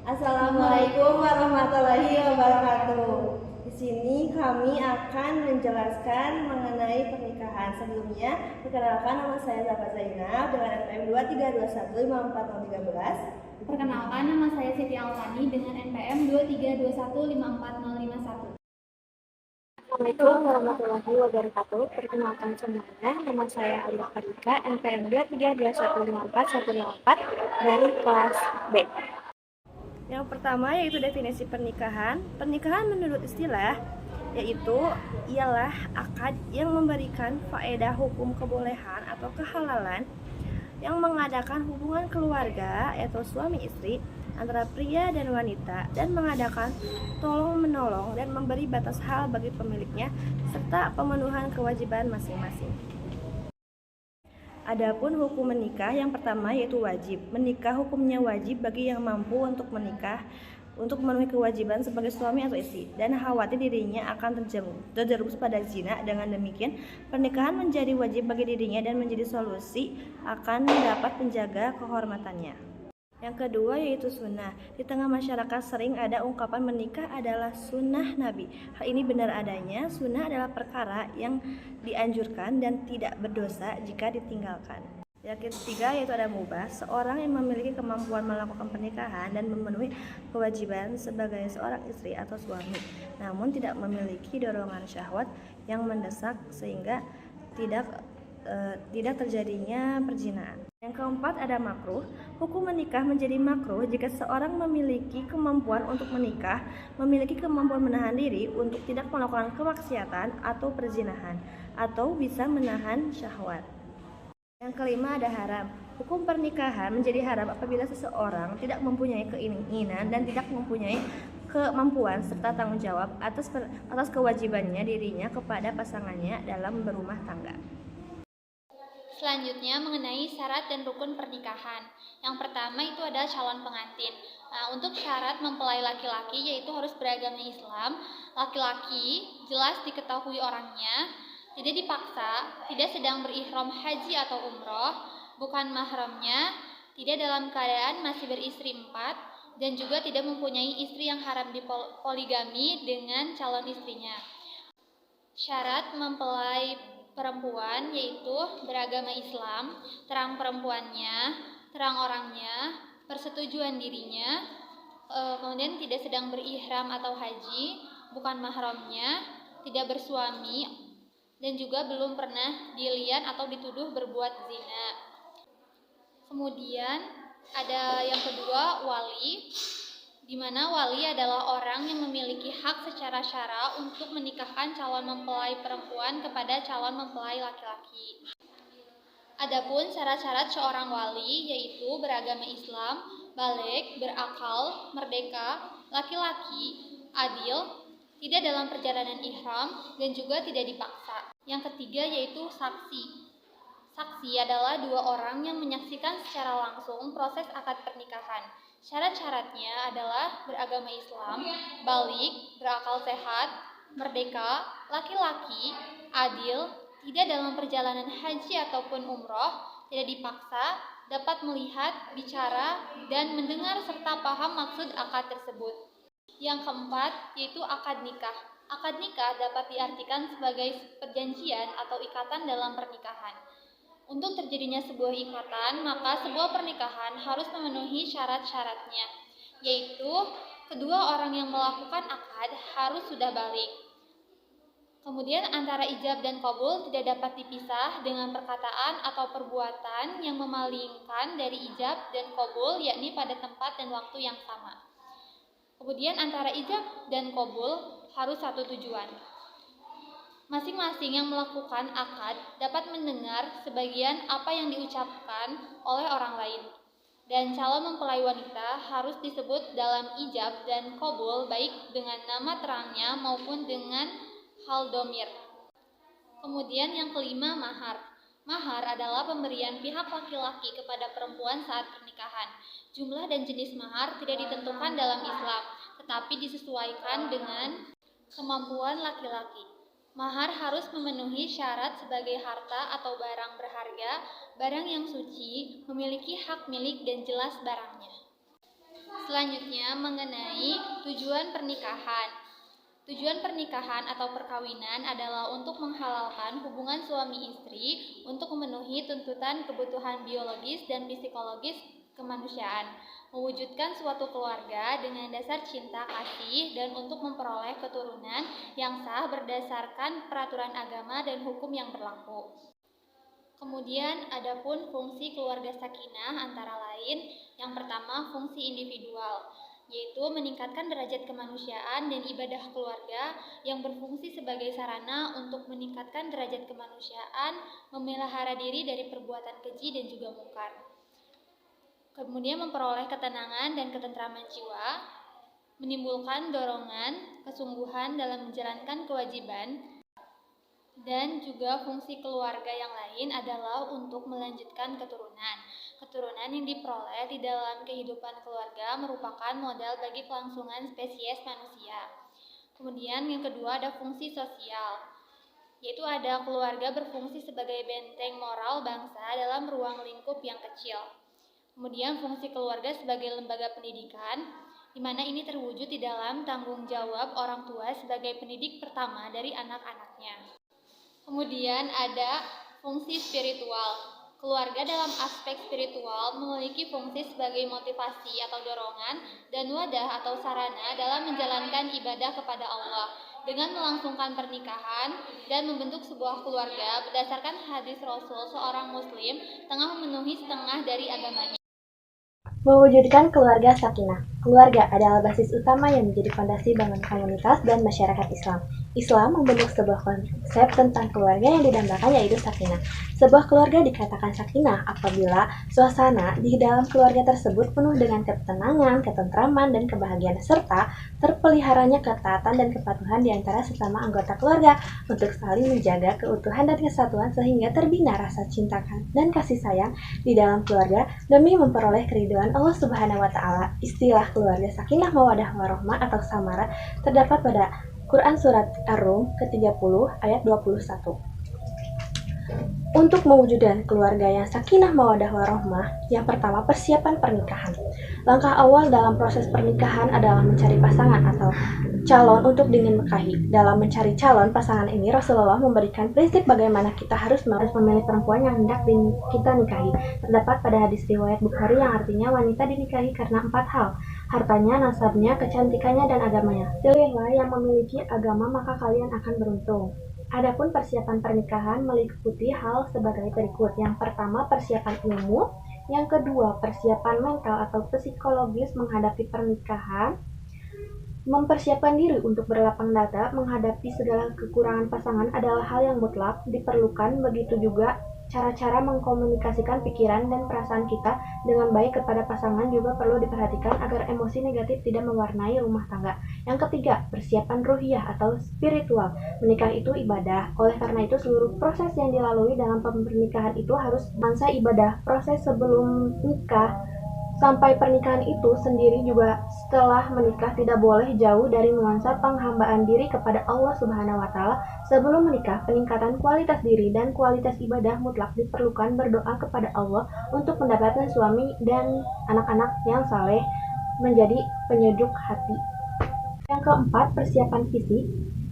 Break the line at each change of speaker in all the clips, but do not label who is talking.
Assalamualaikum warahmatullahi wabarakatuh. Di sini kami akan menjelaskan mengenai pernikahan. Sebelumnya, perkenalkan nama saya Zafar Zainab dengan NPM 232154013.
Perkenalkan, nama saya Siti Alfani dengan NPM 232154051.
Assalamualaikum warahmatullahi wabarakatuh. Perkenalkan semuanya, nama saya Alia Farika, NPM 232154104 dari kelas B.
Yang pertama yaitu definisi pernikahan. Pernikahan menurut istilah yaitu ialah akad yang memberikan faedah hukum kebolehan atau kehalalan yang mengadakan hubungan keluarga yaitu suami istri antara pria dan wanita dan mengadakan tolong-menolong dan memberi batas hal bagi pemiliknya serta pemenuhan kewajiban masing-masing. Adapun hukum menikah yang pertama yaitu wajib. Menikah hukumnya wajib bagi yang mampu untuk menikah untuk memenuhi kewajiban sebagai suami atau istri dan khawatir dirinya akan terjerumus pada zina. Dengan demikian, pernikahan menjadi wajib bagi dirinya dan menjadi solusi akan dapat menjaga kehormatannya. Yang kedua yaitu sunnah. Di tengah masyarakat sering ada ungkapan menikah adalah sunnah Nabi. Hal ini benar adanya. Sunnah adalah perkara yang dianjurkan dan tidak berdosa jika ditinggalkan. Yang ketiga yaitu ada mubah. Seorang yang memiliki kemampuan melakukan pernikahan dan memenuhi kewajiban sebagai seorang istri atau suami, namun tidak memiliki dorongan syahwat yang mendesak sehingga tidak terjadinya perzinahan. Yang keempat ada makruh. Hukum menikah menjadi makruh jika seorang memiliki kemampuan untuk menikah, memiliki kemampuan menahan diri untuk tidak melakukan kemaksiatan atau perzinahan, atau bisa menahan syahwat. Yang kelima ada haram. Hukum pernikahan menjadi haram apabila seseorang tidak mempunyai keinginan dan tidak mempunyai kemampuan serta tanggung jawab atas kewajibannya dirinya kepada pasangannya dalam berumah tangga.
Selanjutnya mengenai syarat dan rukun pernikahan. Yang pertama itu adalah calon pengantin. Nah, untuk syarat mempelai laki-laki yaitu harus beragama Islam. Laki-laki jelas diketahui orangnya, tidak dipaksa, tidak sedang berihram haji atau umroh, bukan mahramnya, tidak dalam keadaan masih beristri 4, dan juga tidak mempunyai istri yang haram dipoligami dengan calon istrinya. Syarat mempelai perempuan yaitu beragama Islam, terang perempuannya, terang orangnya, persetujuan dirinya, kemudian tidak sedang berihram atau haji, bukan mahramnya, tidak bersuami, dan juga belum pernah dilihat atau dituduh berbuat zina. Kemudian ada yang kedua, wali, di mana wali adalah orang yang memiliki hak secara syara untuk menikahkan calon mempelai perempuan kepada calon mempelai laki-laki. Adapun syarat-syarat seorang wali yaitu beragama Islam, baligh, berakal, merdeka, laki-laki, adil, tidak dalam perjalanan ihram, dan juga tidak dipaksa. Yang ketiga yaitu saksi. Saksi adalah dua orang yang menyaksikan secara langsung proses akad pernikahan. Syarat-syaratnya adalah beragama Islam, baligh, berakal sehat, merdeka, laki-laki, adil, tidak dalam perjalanan haji ataupun umroh, tidak dipaksa, dapat melihat, bicara, dan mendengar serta paham maksud akad tersebut. Yang keempat yaitu akad nikah. Akad nikah dapat diartikan sebagai perjanjian atau ikatan dalam pernikahan. Untuk terjadinya sebuah ikatan, maka sebuah pernikahan harus memenuhi syarat-syaratnya, yaitu kedua orang yang melakukan akad harus sudah balik. Kemudian antara ijab dan qabul tidak dapat dipisah dengan perkataan atau perbuatan yang memalingkan dari ijab dan qabul, yakni pada tempat dan waktu yang sama. Kemudian antara ijab dan qabul harus satu tujuan. Masing-masing yang melakukan akad dapat mendengar sebagian apa yang diucapkan oleh orang lain. Dan calon mempelai wanita harus disebut dalam ijab dan qabul baik dengan nama terangnya maupun dengan hal domir. Kemudian yang kelima, mahar. Mahar adalah pemberian pihak laki-laki kepada perempuan saat pernikahan. Jumlah dan jenis mahar tidak ditentukan dalam Islam, tetapi disesuaikan dengan kemampuan laki-laki. Mahar harus memenuhi syarat sebagai harta atau barang berharga, barang yang suci, memiliki hak milik dan jelas barangnya. Selanjutnya mengenai tujuan pernikahan. Tujuan pernikahan atau perkawinan adalah untuk menghalalkan hubungan suami istri untuk memenuhi tuntutan kebutuhan biologis dan psikologis kemanusiaan, mewujudkan suatu keluarga dengan dasar cinta kasih dan untuk memperoleh keturunan yang sah berdasarkan peraturan agama dan hukum yang berlaku. Kemudian adapun fungsi keluarga sakinah antara lain, yang pertama fungsi individual, yaitu meningkatkan derajat kemanusiaan dan ibadah keluarga yang berfungsi sebagai sarana untuk meningkatkan derajat kemanusiaan, memelihara diri dari perbuatan keji dan juga mungkar. Kemudian memperoleh ketenangan dan ketentraman jiwa, menimbulkan dorongan, kesungguhan dalam menjalankan kewajiban, dan juga fungsi keluarga yang lain adalah untuk melanjutkan keturunan. Keturunan yang diperoleh di dalam kehidupan keluarga merupakan modal bagi kelangsungan spesies manusia. Kemudian yang kedua ada fungsi sosial, yaitu ada keluarga berfungsi sebagai benteng moral bangsa dalam ruang lingkup yang kecil. Kemudian fungsi keluarga sebagai lembaga pendidikan, di mana ini terwujud di dalam tanggung jawab orang tua sebagai pendidik pertama dari anak-anaknya. Kemudian ada fungsi spiritual. Keluarga dalam aspek spiritual memiliki fungsi sebagai motivasi atau dorongan dan wadah atau sarana dalam menjalankan ibadah kepada Allah dengan melangsungkan pernikahan dan membentuk sebuah keluarga berdasarkan hadis Rasul seorang muslim tengah memenuhi setengah dari agamanya.
Mewujudkan keluarga sakinah. Keluarga adalah basis utama yang menjadi fondasi bangun komunitas dan masyarakat Islam. Islam membentuk sebuah konsep tentang keluarga yang didambakan yaitu sakinah. Sebuah keluarga dikatakan sakinah apabila suasana di dalam keluarga tersebut penuh dengan ketenangan, ketentraman, dan kebahagiaan serta terpeliharanya ketaatan dan kepatuhan di antara sesama anggota keluarga untuk saling menjaga keutuhan dan kesatuan sehingga terbina rasa cinta dan kasih sayang di dalam keluarga demi memperoleh keridhaan Allah Subhanahu wa taala. Istilah keluarga sakinah mawadah warahmah atau samara terdapat pada Quran Surat Ar-Rum ke-30 ayat 21. Untuk mewujudkan keluarga yang sakinah mawadah warahmah, yang pertama persiapan pernikahan. Langkah awal dalam proses pernikahan adalah mencari pasangan atau calon untuk dinikahi. Dalam mencari calon pasangan ini, Rasulullah memberikan prinsip bagaimana kita harus memilih perempuan yang hendak kita nikahi. Terdapat pada hadis riwayat Bukhari yang artinya wanita dinikahi karena 4 hal: hartanya, nasabnya, kecantikannya, dan agamanya. Pilihlah yang memiliki agama maka kalian akan beruntung. Adapun persiapan pernikahan meliputi hal sebagai berikut. Yang pertama, persiapan ilmu. Yang kedua, persiapan mental atau psikologis menghadapi pernikahan. Mempersiapkan diri untuk berlapang dada menghadapi segala kekurangan pasangan adalah hal yang mutlak diperlukan. Begitu juga cara-cara mengkomunikasikan pikiran dan perasaan kita dengan baik kepada pasangan juga perlu diperhatikan agar emosi negatif tidak mewarnai rumah tangga. Yang ketiga, persiapan ruhiyah atau spiritual. Menikah itu ibadah. Oleh karena itu, seluruh proses yang dilalui dalam pernikahan itu harus nuansa ibadah. Proses sebelum nikah sampai pernikahan itu sendiri juga setelah menikah tidak boleh jauh dari nuansa penghambaan diri kepada Allah Subhanahu wa taala. Sebelum menikah, peningkatan kualitas diri dan kualitas ibadah mutlak diperlukan. Berdoa kepada Allah untuk mendapatkan suami dan anak-anak yang saleh menjadi penyejuk hati. Yang keempat, persiapan fisik.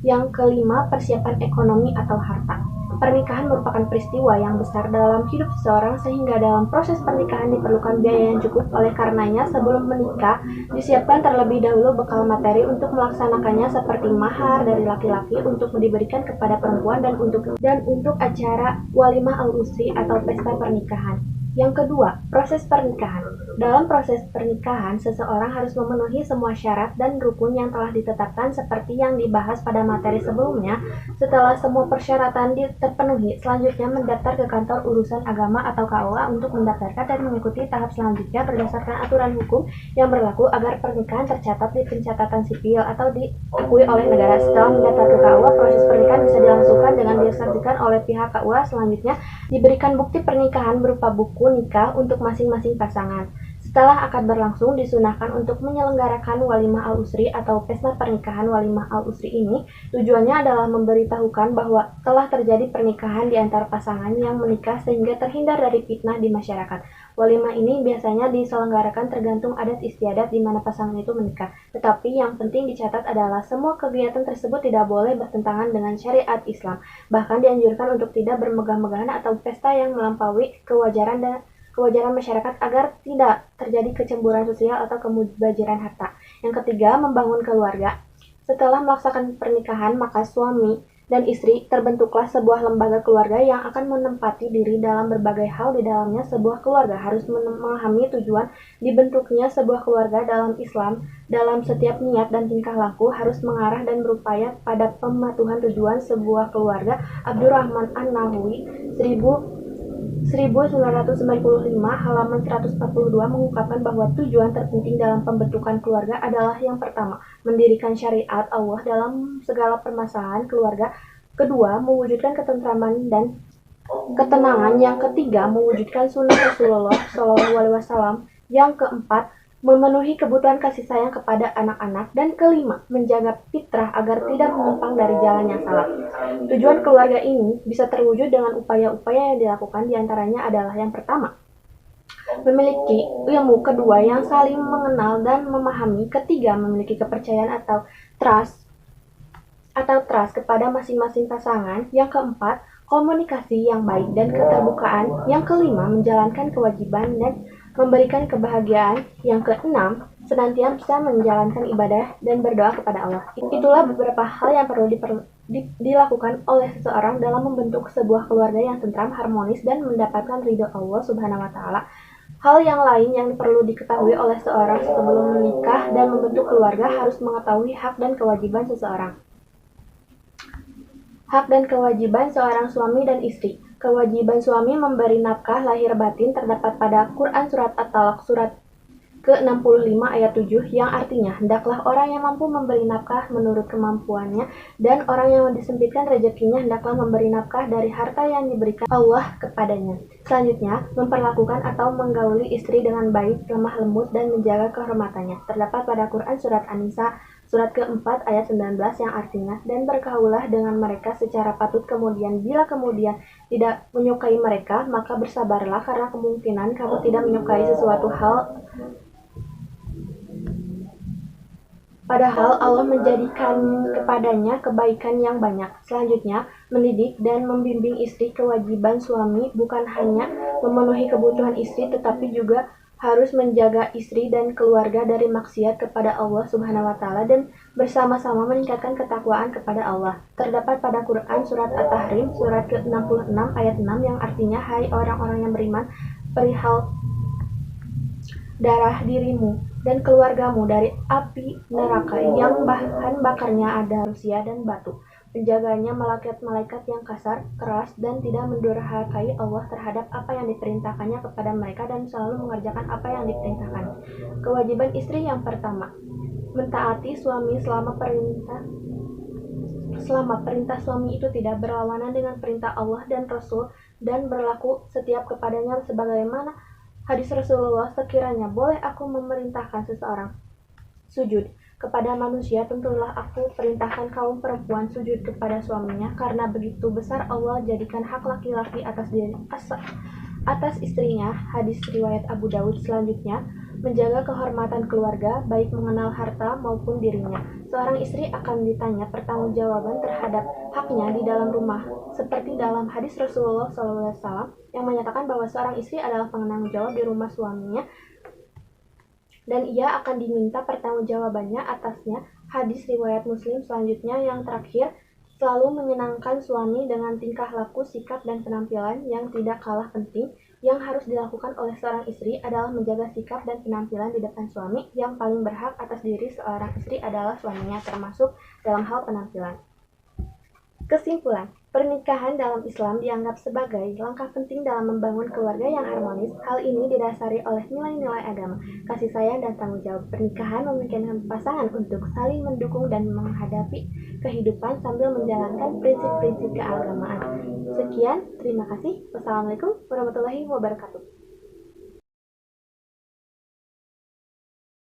Yang kelima, persiapan ekonomi atau harta. Pernikahan merupakan peristiwa yang besar dalam hidup seseorang sehingga dalam proses pernikahan diperlukan biaya yang cukup. Oleh karenanya, sebelum menikah disiapkan terlebih dahulu bekal materi untuk melaksanakannya seperti mahar dari laki-laki untuk diberikan kepada perempuan dan untuk acara walimah al-usri atau pesta pernikahan. Yang kedua, proses pernikahan. Dalam proses pernikahan, seseorang harus memenuhi semua syarat dan rukun yang telah ditetapkan seperti yang dibahas pada materi sebelumnya. Setelah semua persyaratan terpenuhi, selanjutnya mendaftar ke kantor urusan agama atau KUA untuk mendaftarkan dan mengikuti tahap selanjutnya berdasarkan aturan hukum yang berlaku agar pernikahan tercatat di pencatatan sipil atau diakui oleh negara. Setelah mendaftar ke KUA, proses pernikahan bisa dilangsungkan dengan disaksikan oleh pihak KUA. Selanjutnya, diberikan bukti pernikahan berupa buku nikah untuk masing-masing pasangan. Setelah akad berlangsung, disunahkan untuk menyelenggarakan walimah al-usri atau pesta pernikahan. Walimah al-usri ini tujuannya adalah memberitahukan bahwa telah terjadi pernikahan di antara pasangan yang menikah sehingga terhindar dari fitnah di masyarakat. Walimah ini biasanya diselenggarakan tergantung adat istiadat di mana pasangan itu menikah. Tetapi yang penting dicatat adalah semua kegiatan tersebut tidak boleh bertentangan dengan syariat Islam. Bahkan dianjurkan untuk tidak bermegah-megahan atau pesta yang melampaui kewajaran masyarakat agar tidak terjadi kecemburuan sosial atau kemubaziran harta. Yang ketiga, membangun keluarga. Setelah melaksanakan pernikahan, maka suami dan istri terbentuklah sebuah lembaga keluarga yang akan menempati diri dalam berbagai hal di dalamnya. Sebuah keluarga harus memahami tujuan dibentuknya sebuah keluarga dalam Islam. Dalam setiap niat dan tingkah laku harus mengarah dan berupaya pada pematuhan tujuan sebuah keluarga. Abdurrahman An-Nawawi 1995 halaman 142 mengungkapkan bahwa tujuan terpenting dalam pembentukan keluarga adalah yang pertama, mendirikan syariat Allah dalam segala permasalahan keluarga. Kedua, mewujudkan ketentraman dan ketenangan. Yang ketiga, mewujudkan sunnah Rasulullah SAW. Yang keempat, memenuhi kebutuhan kasih sayang kepada anak-anak. Dan kelima, menjaga fitrah agar tidak menyimpang dari jalan yang salah. Tujuan keluarga ini bisa terwujud dengan upaya-upaya yang dilakukan, diantaranya adalah yang pertama, memiliki ilmu. Kedua, yang saling mengenal dan memahami. Ketiga, memiliki kepercayaan atau trust kepada masing-masing pasangan. Yang keempat, komunikasi yang baik dan keterbukaan. Yang kelima, menjalankan kewajiban dan memberikan kebahagiaan. Yang keenam, senantiasa menjalankan ibadah dan berdoa kepada Allah. Itulah beberapa hal yang perlu dilakukan oleh seseorang dalam membentuk sebuah keluarga yang tentram, harmonis, dan mendapatkan ridho Allah Subhanahu wa Ta'ala. Hal yang lain yang perlu diketahui oleh seorang sebelum menikah dan membentuk keluarga harus mengetahui hak dan kewajiban seseorang. Hak dan kewajiban seorang suami dan istri. Kewajiban suami memberi nafkah lahir batin terdapat pada Quran Surat At-Talaq surat ke-65 ayat 7 yang artinya, hendaklah orang yang mampu memberi nafkah menurut kemampuannya, dan orang yang disempitkan rezekinya hendaklah memberi nafkah dari harta yang diberikan Allah kepadanya. Selanjutnya, memperlakukan atau menggauli istri dengan baik, lemah lembut, dan menjaga kehormatannya. Terdapat pada Quran Surat An-Nisa surat ke-4 ayat 19 yang artinya, dan bergaulah dengan mereka secara patut, kemudian bila kemudian tidak menyukai mereka, maka bersabarlah karena kemungkinan kamu tidak menyukai sesuatu hal padahal Allah menjadikan kepadanya kebaikan yang banyak. Selanjutnya, mendidik dan membimbing istri. Kewajiban suami bukan hanya memenuhi kebutuhan istri, tetapi juga harus menjaga istri dan keluarga dari maksiat kepada Allah Subhanahu wa Ta'ala dan bersama-sama meningkatkan ketakwaan kepada Allah. Terdapat pada Quran Surat At-Tahrim surat ke-66 ayat 6 yang artinya, hai orang-orang yang beriman, perihal darah dirimu dan keluargamu dari api neraka yang bahan bakarnya ada manusia dan batu. Penjaganya malaikat-malaikat yang kasar, keras, dan tidak mendurhakai Allah terhadap apa yang diperintahkannya kepada mereka dan selalu mengerjakan apa yang diperintahkan. Kewajiban istri yang pertama, mentaati suami selama perintah suami itu tidak berlawanan dengan perintah Allah dan Rasul, dan berlaku setiap kepadanya sebagaimana hadis Rasulullah, sekiranya boleh aku memerintahkan seseorang sujud kepada manusia, tentulah aku perintahkan kaum perempuan sujud kepada suaminya, karena begitu besar Allah jadikan hak laki-laki atas istrinya. Hadis riwayat Abu Daud. Selanjutnya, menjaga kehormatan keluarga, baik mengenal harta maupun dirinya. Seorang istri akan ditanya pertanggungjawaban terhadap haknya di dalam rumah, seperti dalam hadis Rasulullah SAW yang menyatakan bahwa seorang istri adalah penanggung jawab di rumah suaminya, dan ia akan diminta pertanggungjawabannya atasnya. Hadis riwayat Muslim. Selanjutnya, yang terakhir, selalu menyenangkan suami dengan tingkah laku, sikap, dan penampilan. Yang tidak kalah penting yang harus dilakukan oleh seorang istri adalah menjaga sikap dan penampilan di depan suami. Yang paling berhak atas diri seorang istri adalah suaminya, termasuk dalam hal penampilan. Kesimpulan, pernikahan dalam Islam dianggap sebagai langkah penting dalam membangun keluarga yang harmonis. Hal ini didasari oleh nilai-nilai agama, kasih sayang, dan tanggung jawab. Pernikahan memungkinkan pasangan untuk saling mendukung dan menghadapi kehidupan sambil menjalankan prinsip-prinsip keagamaan. Sekian, terima kasih. Wassalamualaikum warahmatullahi wabarakatuh.